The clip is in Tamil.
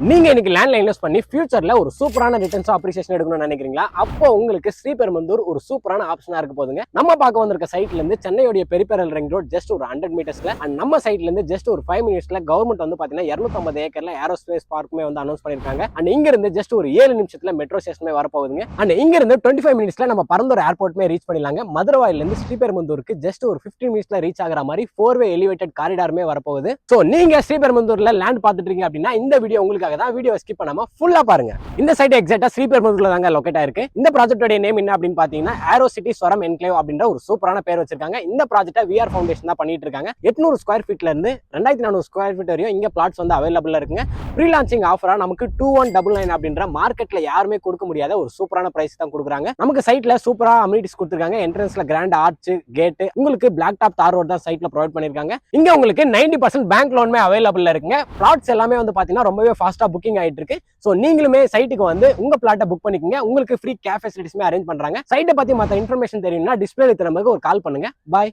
நீங்க இன்னைக்கு லேண்ட்ல இன்வெஸ்ட் பண்ணி ஃபியூச்சர்ல ஒரு சூப்பரான ரிட்டர்ன்ஸ் அப்ரிசியேஷன் எடுக்கணும்னு நினைக்கிறீங்களா? அப்போ உங்களுக்கு ஸ்ரீபெரும்புதூர் ஒரு சூப்பரான ஆப்ஷனா இருக்க போதுங்க. நம்ம பார்க்க வந்திருக்க சைட்ல இருந்து சென்னையோட பெரிபெரல் ரிங் ரோட் ஜஸ்ட் ஒரு 100 மீட்டர்ஸ்ல அண்ட் நம்ம சைட்ல இருந்து ஜஸ்ட் ஒரு 5 மினிட்ஸ்ல கவர்மெண்ட் வந்து பாத்தீங்கன்னா 250 ஏக்கர்ல ஏரோஸ்பேஸ் பார்க்குமே வந்து அனௌன்ஸ் பண்ணிருக்காங்க. அண்ட் இங்க இருந்து ஜஸ்ட் ஒரு 7 நிமிஷத்துல மெட்ரோ ஸ்டேஷனே வரப்போகுதுங்க. அண்ட் இங்க இருந்து 25 மினிட்ஸ்ல நம்ம பரந்தூர் ஏர்போர்ட்மே ரீச் பண்ணிடலாங்க. மதுரவாயில இருந்து ஸ்ரீபெரும்புதூருக்கு ஜஸ்ட் ஒரு 15 மினிட்ஸ்ல ரீச் ஆகிற மாதிரி 4-வே எலிவேட்டட் காரிடாருமே வரப்போகுது. சோ நீங்க ஸ்ரீபெரும்புதூர்ல லேண்ட் பார்த்துட்டு இருக்கீங்க அப்படின்னா இந்த வீடியோ உங்களுக்காக தான். வீடியோ ஸ்கிப் பண்ணாம ஃபுல்லா பாருங்க. இந்த சைட் எக்ஸாக்ட்டா ஸ்ரீபெரும்புதூர்ல தாங்க லொகேட் ஆயிருக்கு. இந்த ப்ராஜெக்ட்டோட நேம் என்ன அப்படின்னு பாத்தீங்கன்னா ஏரோ சிட்டி ஸ்வரம் என்க்ளேவ் அப்படின்ற ஒரு சூப்பரான பேர் வச்சிருக்காங்க. இந்த ப்ராஜெக்ட்டை விஆர் ஃபவுண்டேஷன் தான் பண்ணிட்டு இருக்காங்க. 800 ஸ்கொயர் ஃபீட்ல இருந்து 2400 ஸ்கொயர் ஃபீட் வரையும் இங்க பிளாட்ஸ் வந்து அவைலபிளா இருக்குங்க. ப்ரீ லான்ச்சிங் ஆஃபரா நமக்கு 2199 அப்படின்ற மார்க்கெட்ல யாருமே கொடுக்க முடியாத ஒரு சூப்பரான பிரைஸ் தான் கொடுக்குறாங்க. நமக்கு சைட்ல சூப்பரா அமினிட்டிஸ் கொடுத்திருக்காங்க. என்ட்ரன்ஸ்ல கிராண்ட் ஆர்ச், கேட், உங்களுக்கு பிளாக் டாப் தார் ரோட் தான் சைட்ல ப்ரொவைட் பண்ணிருக்காங்க. இங்க உங்களுக்கு 90% பேங்க் லோன்மே அவைலபிளா இருக்குங்க. பிளாட்ஸ் எல்லாமே வந்து பாத்தீங்கன்னா ரொம்பவே ஃபாஸ்டா புக்கிங் ஆயிட்டு இருக்கு. சோ நீங்களுமே சைட்டுக்கு வந்து உங்க பிளாட்டை புக் பண்ணிக்கங்க. உங்களுக்கு ஃப்ரீ கேப் ஃபெசிலிட்டிஸ்மே அரேஞ்ச் பண்றாங்க. சைட்டை பத்தி மத்த இன்ஃபர்மேஷன் தெரியும்னா டிஸ்பிளேல இருக்கிற நம்பருக்கு ஒரு கால் பண்ணுங்க. பாய்.